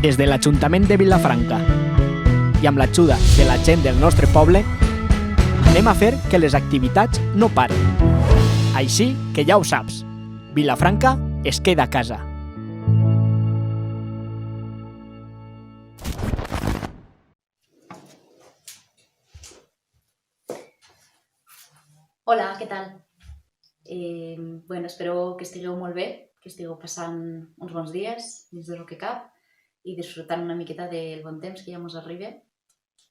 Des de l'Ajuntament de Vilafranca i amb l'ajuda de la gent del nostre poble, anem a fer que les activitats no paren. Així que ja ho saps, Vilafranca es queda a casa. Hola, què tal? Espero que estigueu molt bé, que estigueu passant uns bons dies, dins del que cap, i disfrutant una miqueta del bon temps que ja ens arriba.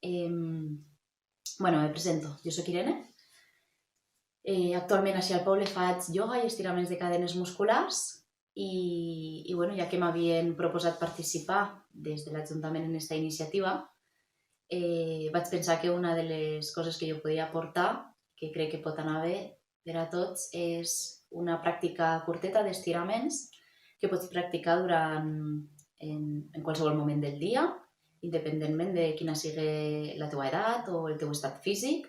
Me presento. Jo soc Irene. Actualment així al poble faig ioga i estiraments de cadenes musculars i ja que m'havien proposat participar des de l'Ajuntament en aquesta iniciativa, vaig pensar que una de les coses que jo podia aportar, que crec que pot anar bé per a tots, és una pràctica curteta d'estiraments que pots practicar en qualsevol moment del dia, independentment de quina sigui la teva edat o el teu estat físic,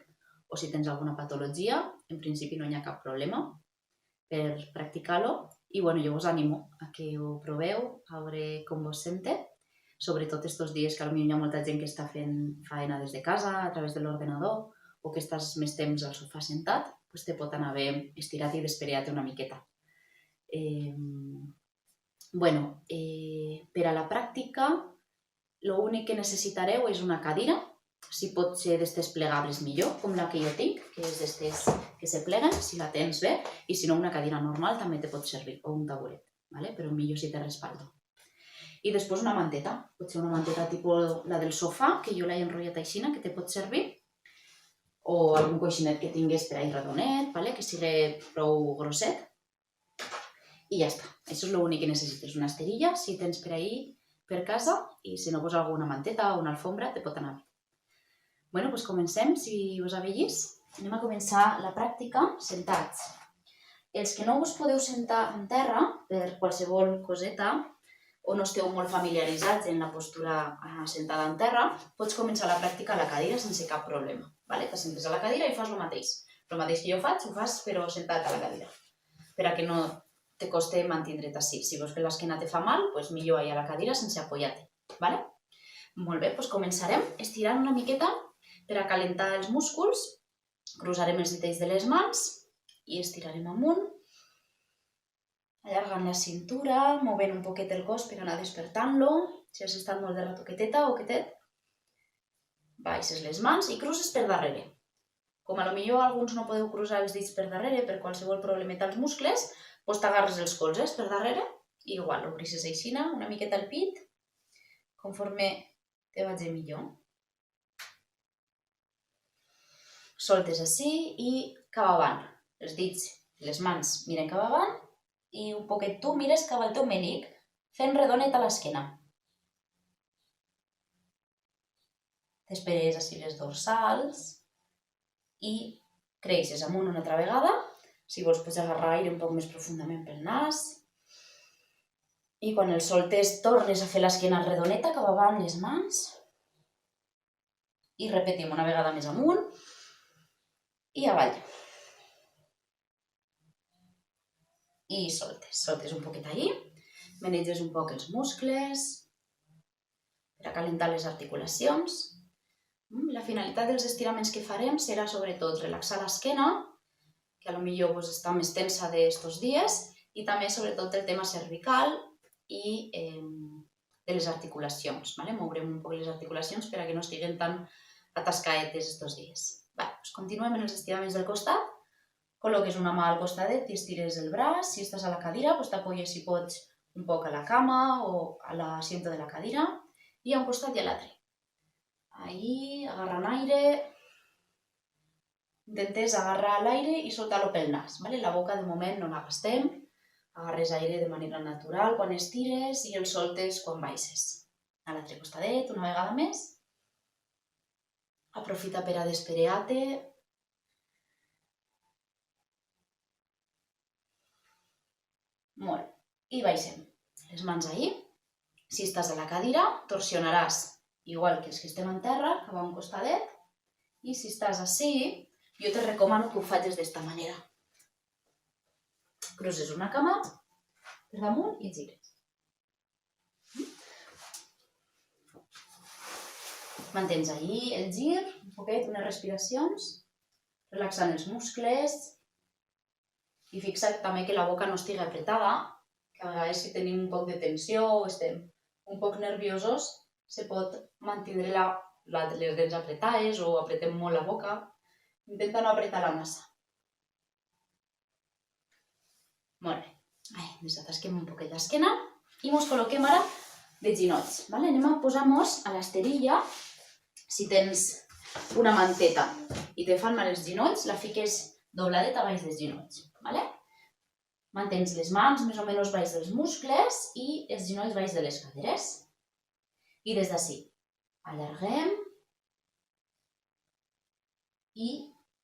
o si tens alguna patologia. En principi no hi ha cap problema per practicar-lo. I jo us animo a que ho proveu, a veure com vos sente, sobretot estos dies que potser hi ha molta gent que està fent feina des de casa, a través de l'ordenador, o que estàs més temps al sofà sentat, doncs te pot anar bé estirar-te i desperear-te una miqueta. Per a la pràctica, l'únic que necessitareu és una cadira, si pot ser d'estes plegables millor, com la que jo tinc, que és d'estes que se pleguen, si la tens bé, i si no una cadira normal també te pot servir, o un taburet, però millor si té respaldo. I després una manteta, pot ser una manteta tipus la del sofà, que jo l'he enrotllat així, que te pot servir, o algun coixinet que tingués per ahí redonet, que sigui prou grosset, i ja està. Això és l'únic que necessites, una esterilla, si tens per ahí per casa, i si no, alguna manteta o una alfombra te pot anar bé. Doncs comencem, si us ha vist. Anem a començar la pràctica sentats. Els que no us podeu sentar en terra per qualsevol coseta o no esteu molt familiaritzats en la postura sentada en terra, pots començar la pràctica a la cadira sense cap problema. T'assentes a la cadira i fas el mateix. El mateix que jo faig, ho fas però sentat a la cadira, per a que no te costi mantindre't així. Si veus que l'esquena te fa mal, millor allà a la cadira sense apoyar-te. Molt bé, començarem estirant una miqueta per a calentar els músculs. Cruzarem els dits de les mans i estirarem amunt, allargant la cintura, movent un poquet el cos per anar despertant-lo. Si has estat molt de rato quieteta o quietet, baixes les mans i cruces per darrere. Com potser alguns no podeu cruzar els dits per darrere per qualsevol problemeta als muscles, t'agarres els colzes per darrere i igual, obrisses així una miqueta el pit, conforme te vagi millor. Soltes així i cap avant. Els dits, les mans miren cap avant i un poquet tu mires cap al teu menic, fent redonet a l'esquena. T'esperes així les dorsals i creixes amunt una altra vegada. Si vols pots agarrar aire un poc més profundament pel nas. I quan el soltes tornes a fer l'esquena redoneta cap avant les mans. I repetim una vegada més amunt i avall. I soltes un poquet ahí. Maneges un poc els muscles per a calentar les articulacions. La finalitat dels estiraments que farem serà sobretot relaxar l'esquena, que potser està més tensa d'estos dies, i també sobretot el tema cervical i de les articulacions. Mourem un poc les articulacions per a que no estiguen tan atascaetes estos dies. Continuem en els estiraments del costat. Col·loques una mà al costadet i estires el braç. Si estàs a la cadira, t'apoyes si pots un poc a la cama o a l'asiento de la cadira, i a un costat i a l'altre. Ahí, agarrant aire, intentes agarrar l'aire i soltar-lo pel nas. La boca de moment no la gastem, agarres aire de manera natural quan estires i el soltes quan baixes. A l'altre costadet, una vegada més. Aprofita per a desperear-te. Molt. I baixem. Les mans ahí. Si estàs a la cadira, torsionaràs igual que els que estem en terra, cap a un costadet, i si estàs així, jo te recomano que ho facis d'esta manera. Cruzes una cama per damunt i gires. Mantens ahí el gir, un poquet, unes respiracions, relaxant els muscles i fixa't també que la boca no estigui apretada, que a vegades si tenim un poc de tensió o estem un poc nerviosos, se pot mantenir les dents apretades o apretem molt la boca. Intenta no apretar-la massa. Molt bé. Desatasquem un poquet l'esquena i ens col·loquem ara de genolls. Anem a posar-nos a l'esterilla. Si tens una manteta i te fan mal els genolls, la fiques dobladeta baix dels genolls. Mantens les mans més o menys baix dels muscles i els genolls baix de les caderes. I des d'ací allarguem i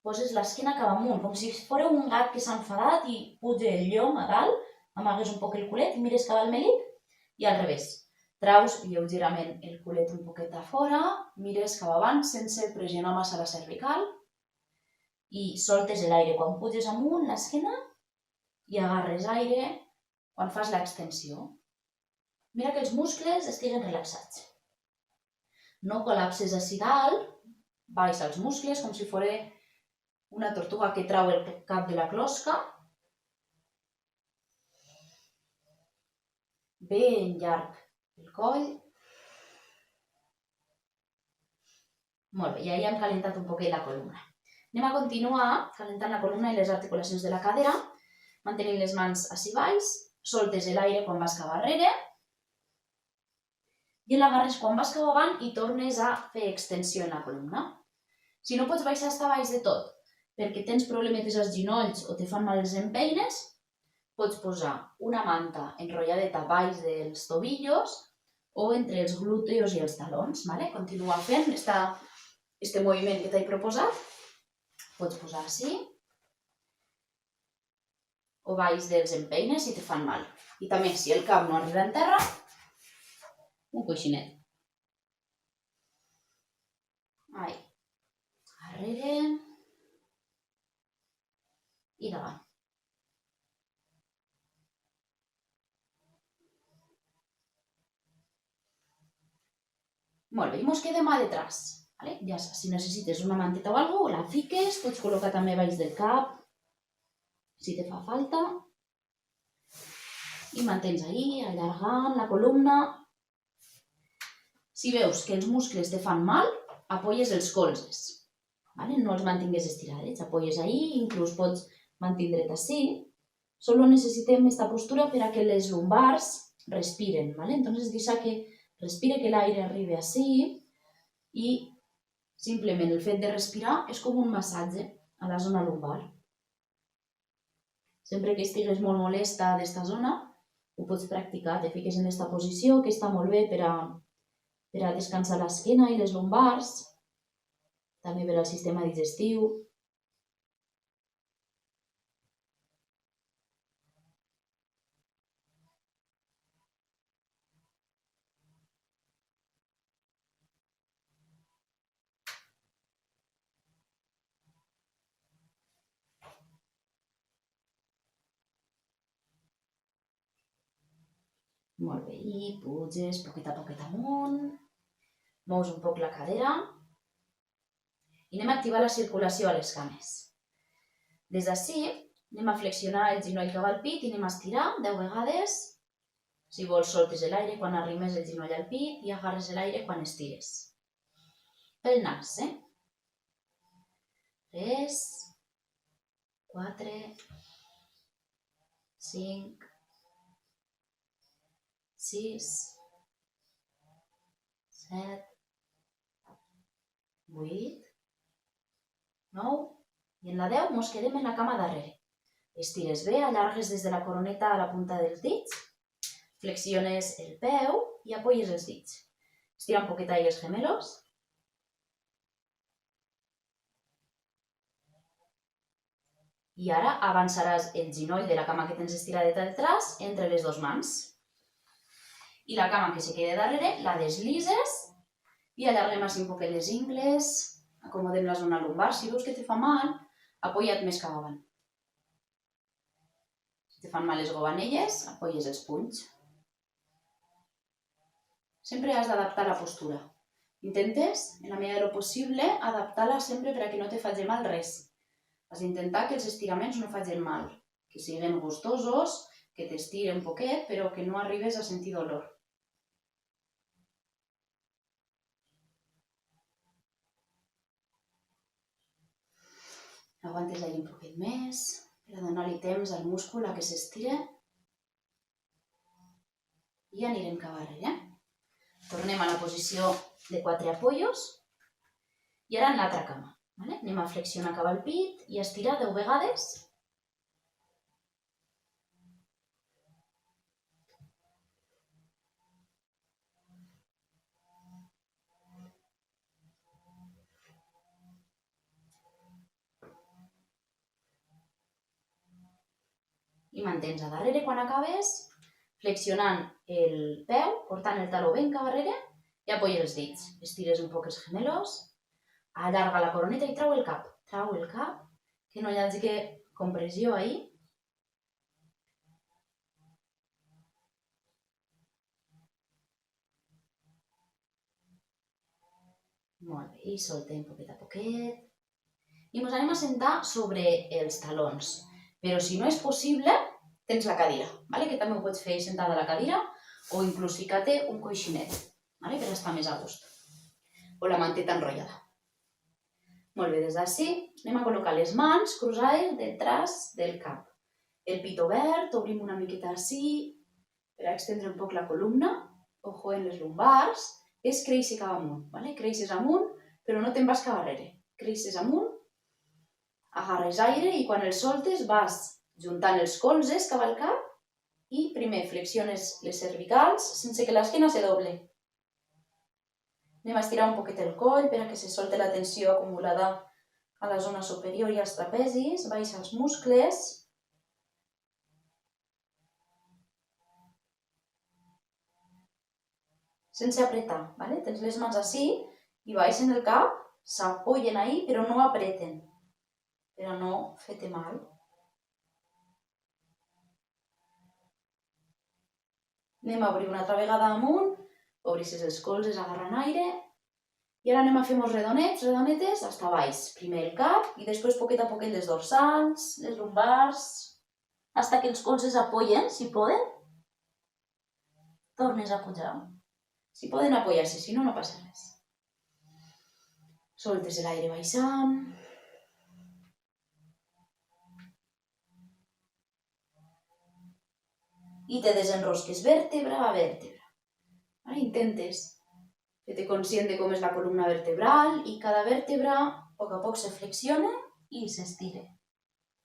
poses l'esquena cap amunt, com si fos un gat que s'ha enfadat i puja el llom a dalt, amagues un poc el culet i mires cap al melic i al revés. Traus lleugerament el culet un poquet a fora, mires cap avant sense pressionar massa la cervical i soltes l'aire quan puges amunt l'esquena i agarres aire quan fas l'extensió. Mira que els muscles estiguen relaxats. No col·lapses ací dalt, baixa els muscles com si fos una tortuga que trau el cap de la closca. Ben llarg el coll. Molt bé, ja hem calentat un poquet la columna. Anem a continuar calentant la columna i les articulacions de la cadera, mantenint les mans ací baix, soltes l'aire quan vas cap arrere i l'agarres quan vas cap avant i tornes a fer extensió en la columna. Si no pots baixar fins baix de tot perquè tens problemes als genolls o te fan mal les empeines, pots posar una manta enrotlladeta baix dels tobillos o entre els glúteos i els talons. Continua fent este moviment que t'he proposat. Pots posar així o baix dels empeines si te fan mal. I també, si el cap no arriba en terra, un coixinet. Arrere i davant. Molt bé, i ens quedem a detrás. Ja saps, si necessites una manteta o alguna cosa, la fiques, pots col·locar també baix del cap, si te fa falta. I mantens ahí, allargant la columna. Si veus que els muscles te fan mal, apoyes els colzes. No els mantingues estiradets, apoyes ahí, inclús pots mantindre't així. Solo necessitem aquesta postura per a que les lumbars respiren. Entonces deixa que respire, que l'aire arribi així i simplement el fet de respirar és com un massatge a la zona lumbar. Sempre que estigues molt molesta d'esta zona, ho pots practicar, te fiques en aquesta posició que està molt bé per a descansar l'esquena i les lumbars, també per al sistema digestiu. Molt bé, i puges poquet a poquet amunt, mous un poc la cadera i anem a activar la circulació a les cames. Des d'ací anem a flexionar el genoll cap al pit i anem a estirar 10 vegades. Si vols soltes l'aire quan arrimes el genoll al pit i agarres l'aire quan estires. Pel nas, 3, 4, 5, 6, 7, 8, 9 i en la 10 ens quedem en la cama darrere. Estires bé, allargues des de la coroneta a la punta dels dits, flexiones el peu i apoyes els dits. Estira un poquet ahí els gemelos. I ara avançaràs el genoll de la cama que tens estiradeta detrás entre les dues mans. I la cama que se queda darrere la deslises i allarguem així un poquet les ingles, acomodem la zona lumbar. Si veus que te fa mal, apoya't més cap avant. Si te fan mal les gobanelles, apoyes els punys. Sempre has d'adaptar la postura. Intentes, en la medida del possible, adaptar-la sempre perquè no te faci mal res. Has d'intentar que els estiraments no facin mal, que siguin gustosos, que t'estiren un poquet, però que no arribes a sentir dolor. Aguantes allà un poquet més, per a donar-li temps al múscul a que s'estire. I anirem cap arrere. Tornem a la posició de 4 apoyos. I ara en l'altra cama. Anem a flexionar cap al pit i estirar 10 vegades. I mantens a darrere quan acabes, flexionant el peu, portant el taló ben cap darrere i apoyes els dits. Estires un poc els gemelos, allarga la coroneta i trau el cap. Trau el cap, que no hi hagi compressió ahí. Molt bé, i soltem poquet a poquet. I ens anem a sentar sobre els talons. Però si no és possible, tens la cadira, que també ho pots fer sentada a la cadira o inclús ficar-te un coixinet, per estar més a gust. O la manteta enrotllada. Molt bé, des d'ací anem a col·locar les mans cruzades detrás del cap. El pit obert, obrim una miqueta així per a extendre un poc la columna. Ojo en les lumbars. És créixer cap amunt. Creixes amunt, però no te'n vas cap darrere. Creixes amunt, agarres aire i quan el soltes vas juntant els colzes cap al cap i primer flexiones les cervicals sense que l'esquena se doble. Anem a estirar un poquet el coll per a que se solte la tensió acumulada a la zona superior i als trapezis, baixa els muscles. Sense apretar, tens les mans així i baixen el cap, s'apoyen ahí però no apreten, per a no fer-te mal. Anem a obrir una altra vegada amunt, obrisses els colzes agarrant aire i ara anem a fer uns redonetes, fins a baix. Primer el cap i després poquet a poquet les dorsals, les lumbars, fins que els colzes apoyen, si poden. Tornes a pujar. Si poden apoyar-se, si no, no passa res. Soltes l'aire baixant. I te desenrosques vèrtebra a vèrtebra. Ara intentes fer-te conscient de com és la columna vertebral i cada vèrtebra a poc se flexiona i s'estira.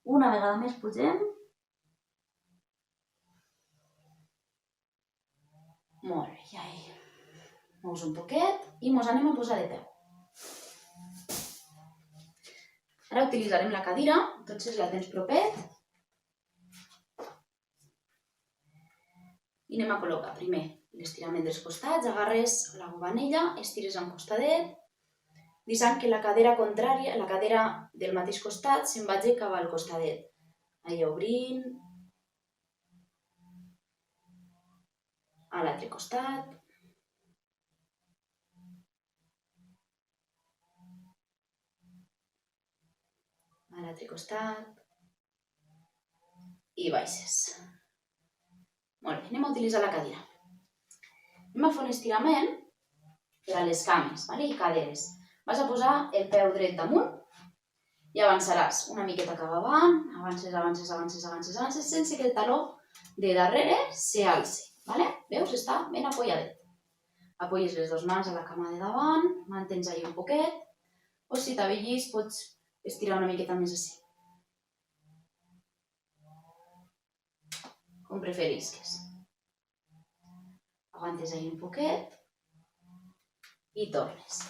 Una vegada més pugem. Molt bé, ja hi. Mous un poquet i ens anem a posar de peu. Ara utilitzarem la cadira, entonces la tens propet. I anem a col·locar primer l'estirament dels costats, agarres la bovanella, estires a un costadet, deixant que la cadera contrària, la cadera del mateix costat, se'n vagi cap al costadet. Allà obrint. A l'altre costat. A l'altre costat. I baixes. Molt bé, anem a utilitzar la cadira. Anem a fer un estirament per a les cames i caderes. Vas a posar el peu dret damunt i avançaràs una miqueta cap avant, avances, sense que el taló de darrere s'alci. Veus? Està ben apoyadet. Apoyes les dues mans a la cama de davant, mantens allà un poquet, o si t'avellis pots estirar una miqueta més així. Com preferisques. Aguantes ahí un poquet i tornes.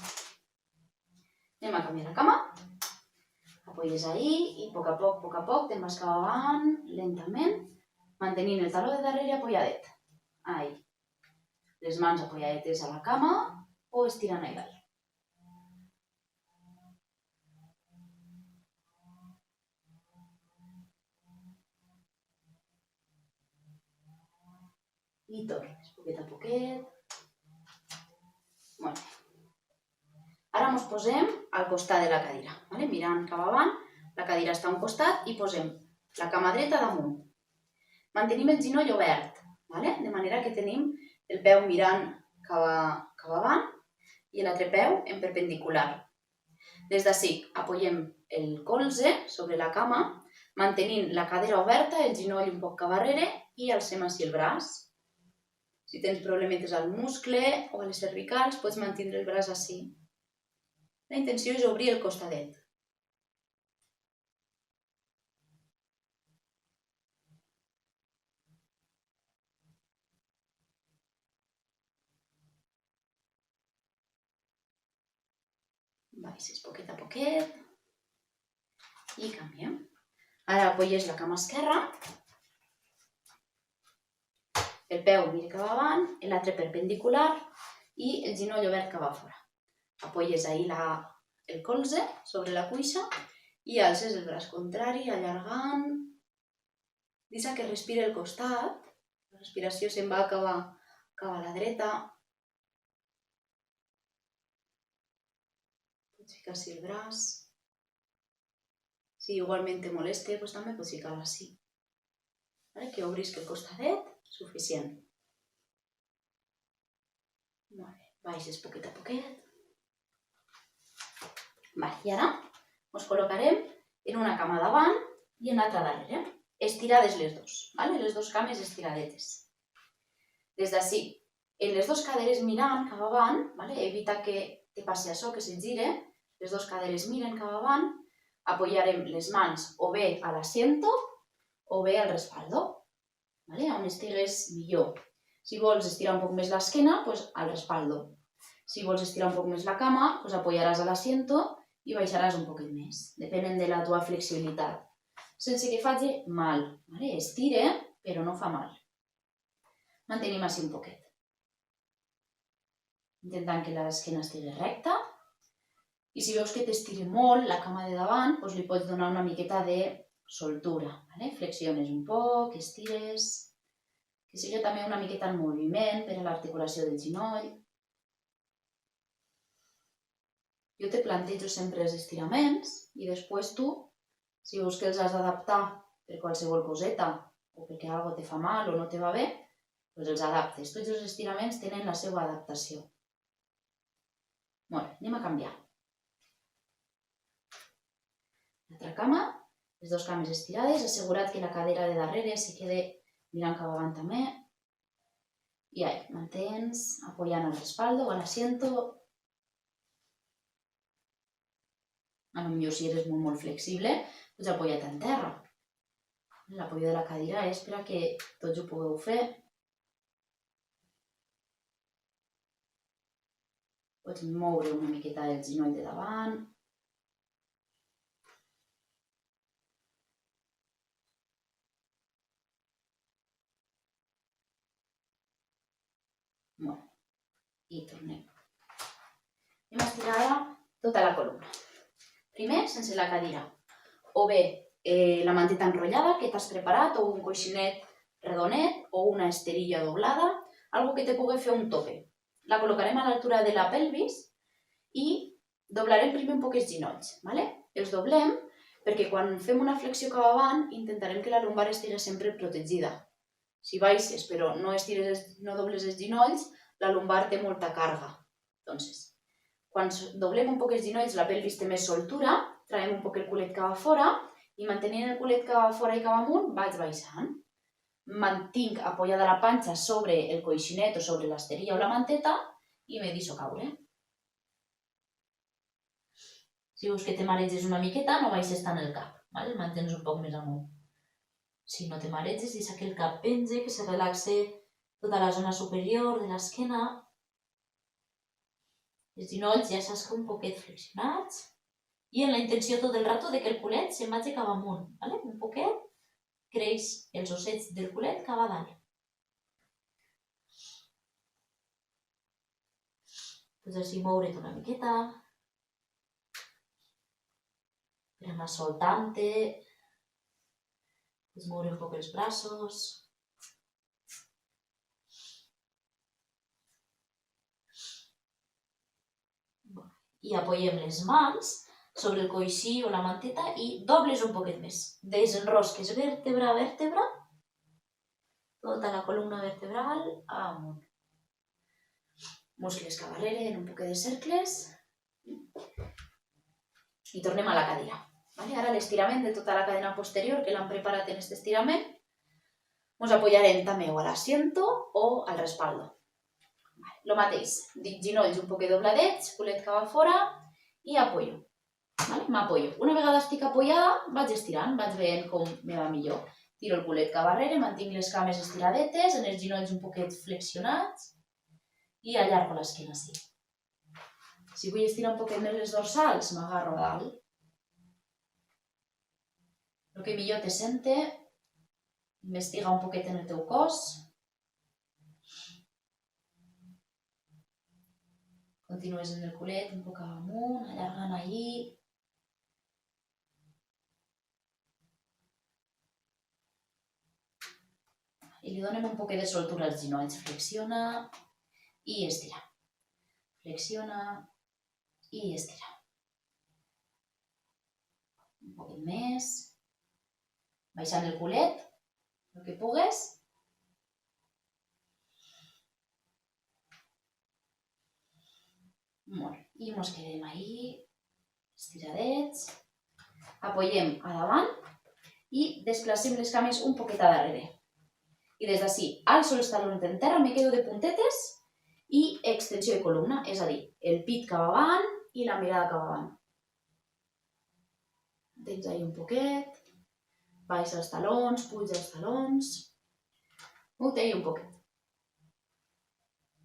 Anem a canviar la cama. Apoyes ahí i a poc te'n vas cap avant, lentament, mantenint el taló de darrere apoyadet. Ahí. Les mans apoyadetes a la cama o estirant ahí dalt. I tornes, poquet a poquet. Molt bé. ens posem al costat de la cadira, mirant cap avant, la cadira està a un costat i posem la cama dreta damunt. Mantenim el ginoll obert, de manera que tenim el peu mirant cap avant i l'altre peu en perpendicular. Des d'ací apoyem el colze sobre la cama, mantenint la cadera oberta, el ginoll un poc cap darrere i alcem així el braç. Si tens problemes al muscle o a les cervicals, pots mantenir el braç així. La intenció és obrir el costadet. Baixes poquet a poquet i canviem. Ara apoyes la cama esquerra, el peu mira cap avant, l'altre perpendicular i el ginoll obert cap a fora. Apoyes ahí el colze sobre la cuixa i alces el braç contrari, allargant. Deixa que respire el costat. La respiració se'n va cap a la dreta. Pots ficar així el braç. Si igualment te molesta, doncs també pots ficar-lo així. Que obrisc el costadet, suficient. Molt bé, baixes poquet a poquet. I ara ens col·locarem en una cama davant i en l'altra darrere. Estirades les dues, les dues cames estiradetes. Des d'ací, en les dues caderes mirant cap avant, evita que te passi això, que se gire, les dues caderes miren cap avant, apoyarem les mans o bé a l'asiento o bé al respaldo, on estigues millor. Si vols estirar un poc més l'esquena, doncs al respaldo. Si vols estirar un poc més la cama, doncs apoyaràs a l'asiento i baixaràs un poquet més, depenent de la teva flexibilitat. Sense que faci mal. Estire, però no fa mal. Mantenim així un poquet. Intentant que l'esquena estigui recta. I si veus que t'estira molt la cama de davant, doncs li pots donar una miqueta de soltura. Flexiones un poc, estires. Que sigui també una miqueta en moviment per a l'articulació del ginoll. Jo te plantejo sempre els estiraments i després tu, si veus que els has d'adaptar per qualsevol coseta o perquè alguna te fa mal o no te va bé, doncs els adaptes. Tots els estiraments tenen la seva adaptació. Molt bé, anem a canviar. L'altra cama, les dues cames estirades, assegurat que la cadera de darrere se quede mirant cap avant també. I ahí, mantens apoyant al respaldo o al asiento. Potser si eres molt flexible, pots apoyar-te en terra. L'apoyo de la cadira és per a que tots ho pugueu fer. Pots moure una miqueta el ginoll de davant. I tornem. Anem a estirar ara tota la columna. Primer, sense la cadira. O bé la manteta enrotllada que t'has preparat, o un coixinet redonet, o una esterilla doblada, algo que te pugui fer un tope. La col·locarem a l'altura de la pelvis i doblarem primer un poc els ginolls. Els doblem perquè quan fem una flexió cap avant intentarem que la lumbar estigui sempre protegida. Si baixes però no dobles els ginolls, la lumbar té molta càrrega. Entonces, quan doblem un poc els ginolls, la pelvis té més soltura, traiem un poc el culet cap a fora i mantenint el culet cap a fora i cap amunt vaig baixant. Mantinc apoyada la panxa sobre el coixinet o sobre l'esterilla o la manteta i me deixo caure. Si veus que te mareges una miqueta, no baixes tant el cap, el mantens un poc més amunt. Si no te mareges, deixa que el cap penge, que se relaxe tota la zona superior de l'esquena. Els ginolls ja saps que un poquet flexionats i amb la intenció tot el rato que el culet se'n vagi cap amunt. Un poquet creix els ossets del culet cap a dalt. Pots així moure't una miqueta per anar soltant-te. Pots moure un poc els braços. i apoyem les mans sobre el coixí o la manteta i dobles un poquet més. Desenrosques vèrtebra a vèrtebra, tota la columna vertebral amunt. Muscles cap darrere en un poquet de cercles. I tornem a la cadira. Ara l'estirament de tota la cadena posterior que l'hem preparat en aquest estirament. Ens apoyarem també o a l'asiento o al respaldo. Lo mateix, ginolls un poquet dobladets, culet cap a fora i apoyo. M'apoyo. Una vegada estic apoyada, vaig estirant, vaig veient com me va millor. Tiro el culet cap darrere, mantinc les cames estiradetes, en els ginolls un poquet flexionats i allargo l'esquena així. Si vull estirar un poquet més les dorsals, m'agarro a dalt. El que millor te sente, investiga un poquet en el teu cos. Continues en el culet, un poc amunt, allargant allí. I li donem un poquet de soltura als ginolls. Flexiona i estira. Flexiona i estira. Un poquet més. Baixant el culet, el que pugues. Molt bé. I ens quedem ahí, estiradets. Apoyem a davant i desplacem les cames un poquet a darrere. I des d'ací, alço els talons en terra, me quedo de puntetes i extensió de columna, és a dir, el pit cap avant i la mirada cap avant. Tens ahí un poquet. Baixa els talons, puja els talons. Mute-hi un poquet.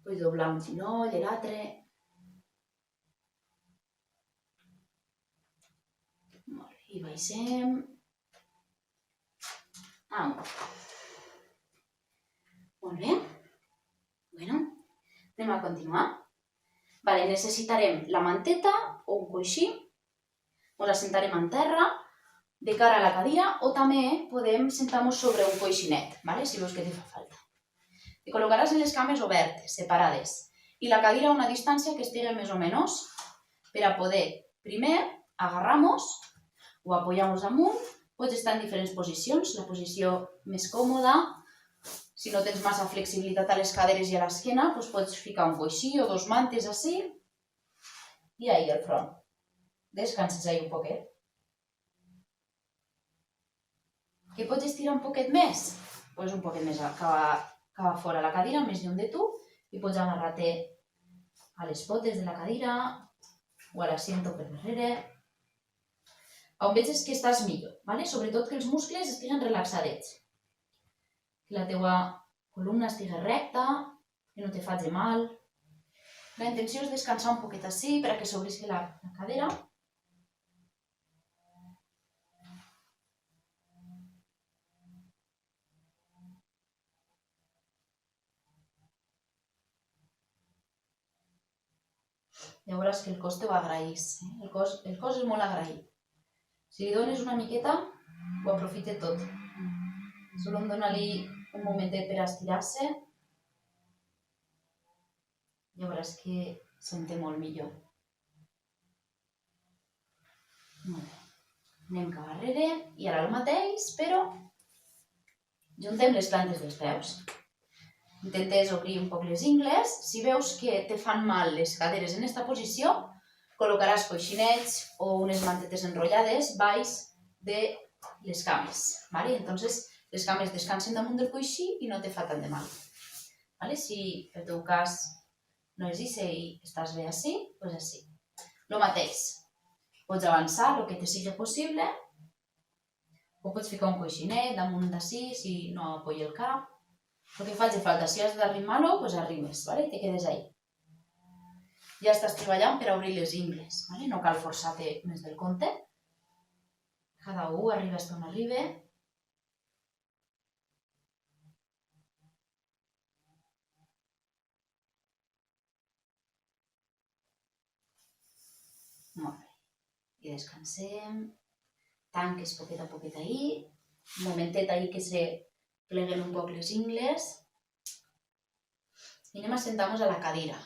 Puc doblar un ginoll i l'altre. I baixem. Molt bé. Anem a continuar. Necessitarem la manteta o un coixí. Ens assentarem en terra de cara a la cadira o també podem sentar-nos sobre un coixinet, si veus que te fa falta. Te col·locaràs en les cames obertes, separades, i la cadira a una distància que estigui més o menys per a poder, primer, agarrar-nos o apoyar-nos amunt. Pots estar en diferents posicions, la posició més còmoda. Si no tens massa flexibilitat a les caderes i a l'esquena, pots ficar un coixí o dos mantes així i ahí al front. Descanses ahí un poquet. Que pots estirar un poquet més? Pues un poquet més cap a fora la cadira, més lluny de tu, i pots agarrar-te a les potes de la cadira o a l'asiento per darrere. On veig que estàs millor, sobretot que els muscles estiguen relaxadets. Que la teua columna estigui recta, que no te faci mal. La intenció és descansar un poquet així per a que s'obrisqui la cadera. Ja veuràs que el cos te ho agraeix. El cos és molt agraït. Si li dones una miqueta, ho aprofita tot. Solem donar-li un momentet per estirar-se. Ja veuràs que sent molt millor. Molt bé. Anem cap darrere i ara el mateix, però juntem les plantes dels peus. Intentes obrir un poc les ingles. Si veus que te fan mal les caderes en aquesta posició, col·locaràs coixinets o unes mantetes enrotllades baix de les cames. Entonces, les cames descansen damunt del coixí i no te fa tant de mal. Si el teu cas no és així i estàs bé així, doncs així. El mateix. Pots avançar el que te sigui possible o pots ficar un coixinet damunt d'ací si no apoya el cap. El que faci falta, si has d'arrimar-lo, doncs arrimes i te quedes ahí. Ja estàs treballant per obrir les ingles, no cal forçar-te més del compte. Cada un arriba fins on arriba. Molt bé. I descansem. Tanques poquet a poquet ahí. Un momentet ahí que se pleguen un poc les ingles. I anem a sentar-nos a la cadira.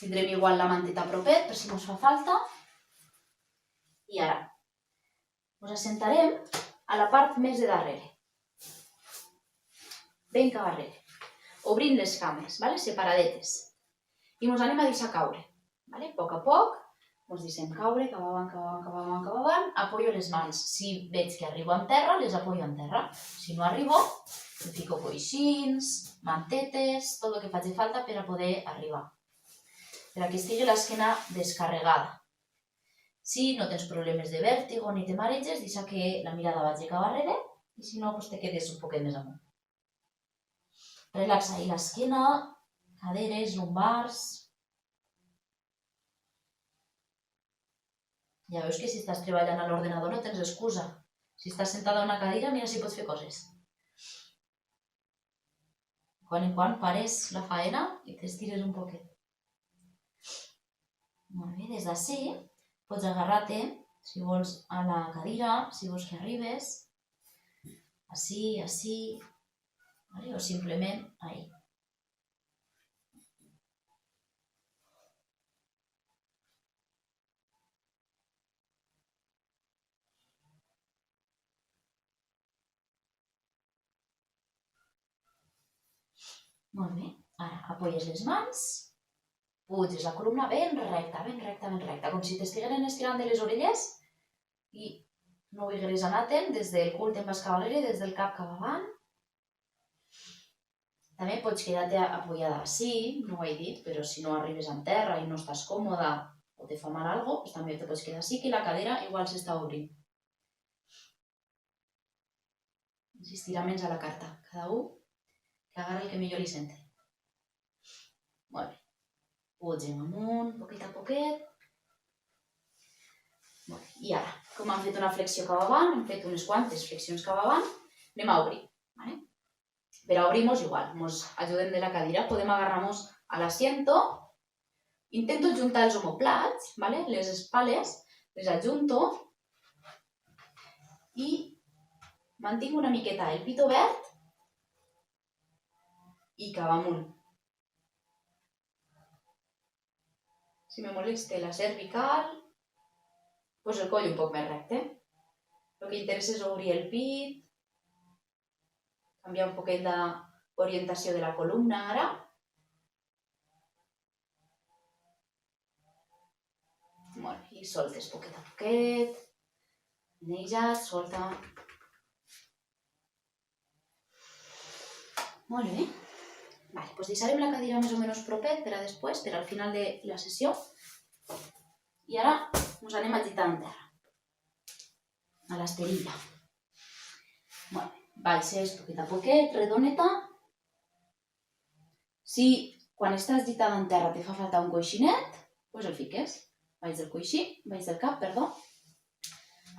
Tindrem igual la manteta propet, per si ens fa falta. I ara ens assentarem a la part més de darrere. Ben cap darrere. Obrint les cames, separadetes. I ens anem a deixar caure. A poc a poc, ens deixem caure, cap avant. Apoyo les mans. Si veig que arribo en terra, les apoyo en terra. Si no arribo, em fico coixins, mantetes, tot el que faci falta per a poder arribar. Per a que estigui l'esquena descarregada. Si no tens problemes de vèrtigo ni te mareges, deixa que la mirada vagi cap darrere i si no, te quedes un poquet més amunt. Relaxa ahí l'esquena, caderes, lumbars. Ja veus que si estàs treballant a l'ordenador no tens excusa. Si estàs sentada a una cadira, mira si pots fer coses. De quan en quan pares la faena i t'estires un poquet. Molt bé, des d'ací pots agarrar-te, si vols, a la cadira, si vols que arribes. Així, o simplement ahí. Molt bé, ara apoyes les mans, puges la columna ben recta, com si t'estigueren estirant de les orelles i no vulgueres anar-te'n des del cul te'n vas cap darrere, des del cap cap avant. També pots quedar-te apoyada així, no ho he dit, però si no arribes en terra i no estàs còmoda o te fa mal algo, pues també te pots quedar així, que la cadera igual s'està obrint. Els estiraments a la carta, cada un que agarra el que millor li sente. Molt bé. Pugem amunt, poquet a poquet. Molt bé. I ara, com hem fet una flexió cap avant, hem fet unes quantes flexions cap avant, anem a obrir. Per a obrir-nos igual, ens ajudem de la cadira, podem agarrar-nos a l'asiento. Intento juntar els omoplats, les espales, les ajunto i mantinc una miqueta el pit obert i cap amunt. Si me molesta la cervical, pues el coll un poc més recte. El que interessa és obrir el pit, canviar un poquet l'orientació de la columna ara. Molt bé, i soltes poquet a poquet. Nejat, solta. Molt bé. Doncs deixarem la cadira més o menys propet per a després, per al final de la sessió. I ara ens anem agitant en terra. A l'esterilla. Molt bé. Baixes poquet a poquet, redoneta. Si quan estàs agitada en terra te fa falta un coixinet, doncs el fiques. Baix del coixí, baix del cap, perdó.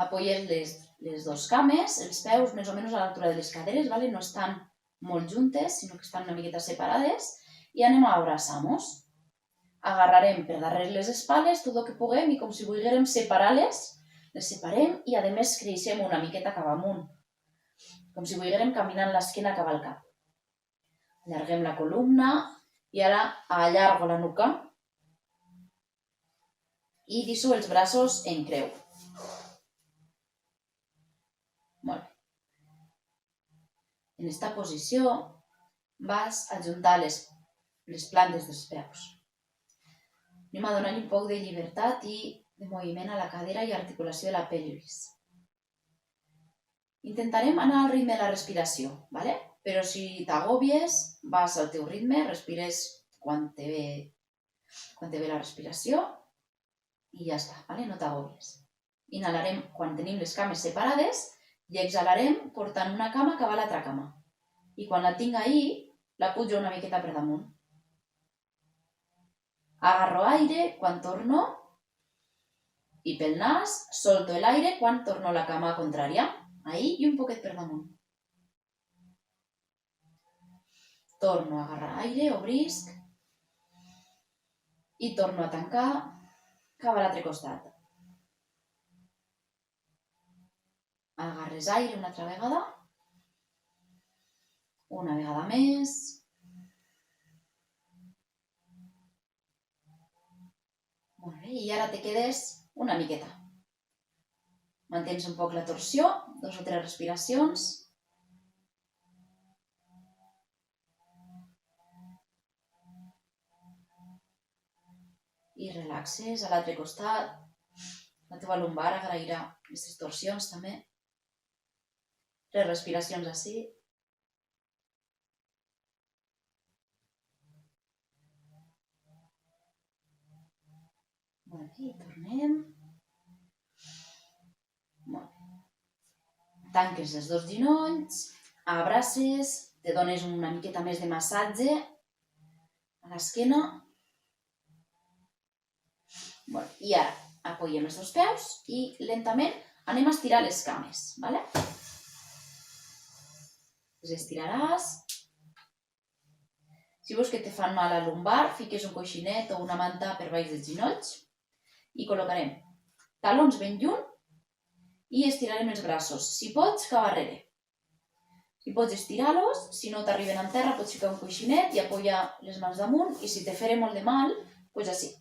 Apoyes les dues cames, els peus més o menys a l'altura de les caderes, no estan molt juntes, sinó que estan una miqueta separades, i anem a abraçar-nos. Agarrarem per darrere les espales tot el que puguem i com si volguérem separar-les, les separem i a més creixem una miqueta cap amunt, com si volguérem caminar l'esquena cap al cap. Allarguem la columna i ara allargo la nuca i deixo els braços en creu. Molt bé. En aquesta posició vas a ajuntar les plantes dels peus. Anem a donar un poc de llibertat i de moviment a la cadera i articulació de la pelvis. Intentarem anar al ritme de la respiració, però si t'agòbies, vas al teu ritme, respires quan te ve la respiració i ja està, no t'agòbies. Inhalarem quan tenim les cames separades i exhalarem portant una cama cap a l'altra cama. I quan la tinc ahí, la pujo una miqueta per damunt. Agarro aire quan torno i pel nas solto l'aire quan torno a la cama contrària. Ahí i un poquet per damunt. Torno a agarrar aire, obrisc i torno a tancar cap a l'altre costat. Agarres aire una altra vegada. Una vegada més. Molt bé, i ara te quedes una miqueta. Mantens un poc la torsió, 2 o 3 respiracions. I relaxes a l'altre costat. La teva lumbar agrairà aquestes torsions també. 3 respiracions així. Molt bé, tornem. Molt bé. Tanques els 2 ginolls, abraces, te dones una miqueta més de massatge a l'esquena. I ara apoyem els 2 peus i lentament anem a estirar les cames. Les estiraràs. Si veus que te fan mal a lumbar, fiques un coixinet o una manta per baix dels ginolls i col·locarem talons ben lluny i estirarem els braços. Si pots, cap arrere. Si pots estirar-los, si no t'arriben a terra, pots ficar un coixinet i apoyar les mans damunt i si te faré molt de mal, doncs així.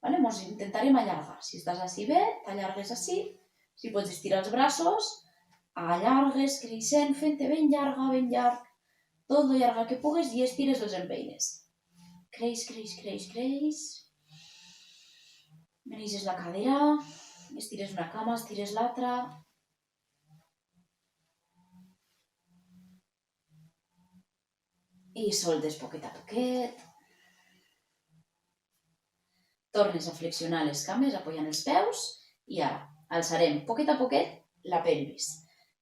Ens intentarem allargar. Si estàs així bé, t'allargues així. Si pots estirar els braços, allargues, creixent, fent-te ben llarga, ben llarg. Tot lo llarga que pugues i estires les empeines. Creix, creix, creix, creix. Beneixes la cadera, estires una cama, estires l'altra. I soltes poquet a poquet. Tornes a flexionar les cames apoyant els peus i ara alçarem poquet a poquet la pelvis.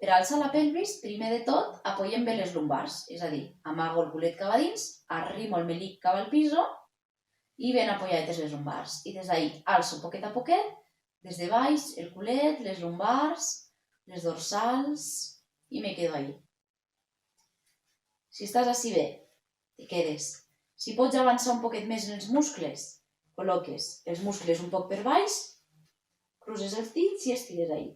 Per alçar la pelvis, primer de tot, apoyem bé les lumbars, és a dir, amago el culet cap a dins, arrimo el melic cap al piso i ben apoyadetes les lumbars. I des d'ahí alço poquet a poquet, des de baix, el culet, les lumbars, les dorsals i me quedo ahí. Si estàs així bé, te quedes. Si pots avançar un poquet més en els muscles, col·loques els muscles un poc per baix, cruces els dits i estires ahí.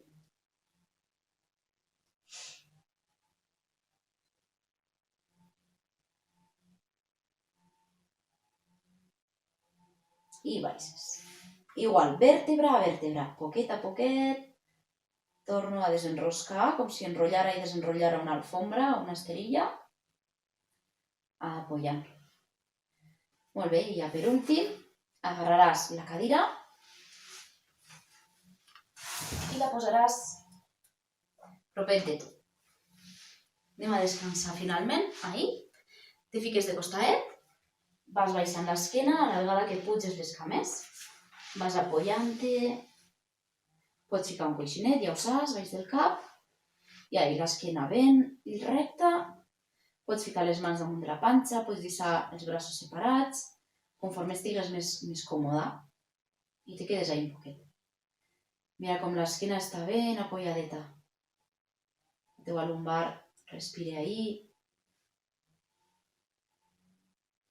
I baixes. Igual, vèrtebra a vèrtebra, poquet a poquet, torno a desenroscar, com si enrotllara i desenrotllara una alfombra, una esterilla, apoyant. Molt bé, i ja per últim, agarraràs la cadira i la posaràs propet de tu. Anem a descansar finalment, ahí. Te fiques de costadet, vas baixant l'esquena a la vegada que puges les cames, vas apoyant-te, pots ficar un coixinet, ja ho saps, baix del cap, i ahí l'esquena ben recta, pots ficar les mans damunt de la panxa, pots deixar els braços separats, conforme estigues més còmoda, i te quedes ahí un poquet. Mira com l'esquena està ben apoyadeta. La teva lumbar respire ahí.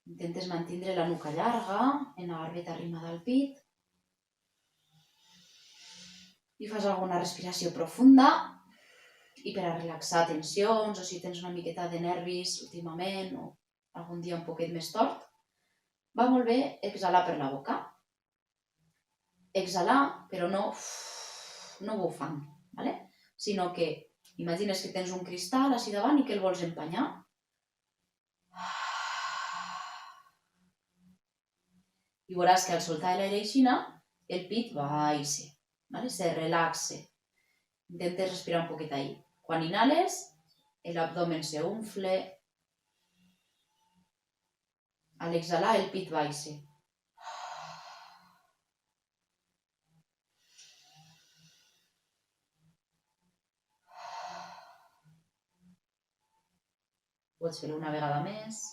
Intentes mantindre la nuca llarga, en la barbeta arrimada al pit. I fas alguna respiració profunda. I per a relaxar tensions, o si tens una miqueta de nervis últimament, o algun dia un poquet més tort, va molt bé exhalar per la boca. Exhalar, però no bufant, sinó que imagines que tens un cristal així davant i que el vols empanyar. I veuràs que al soltar l'aire aixina, el pit baixa, se relaxa. Intentes respirar un poquet ahí. Quan inhales, l'abdomen se unfle. Al exhalar, el pit baixa. Pots fer-ho una vegada més.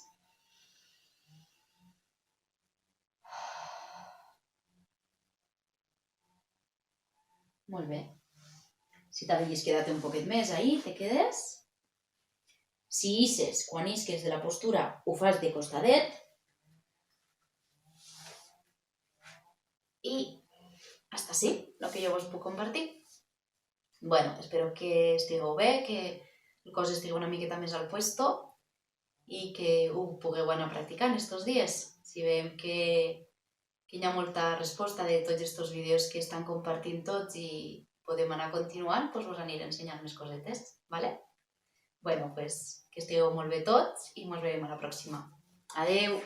Molt bé. Si t'havies quedat un poquet més ahí, te quedes. Si ixes, quan isques de la postura, ho fas de costadet. I hasta así, lo que yo os puc compartir. Bueno, espero que estigueu bé, que el cos estigui una miqueta més al puesto i que ho pugueu anar practicant estos dies. Si veiem que que hi ha molta resposta de tots aquests vídeos que estan compartint tots i podem anar continuant, doncs us aniré ensenyant més cosetes, ¿vale? Bueno, pues que estigueu molt bé tots i ens veiem a la pròxima. Adeu!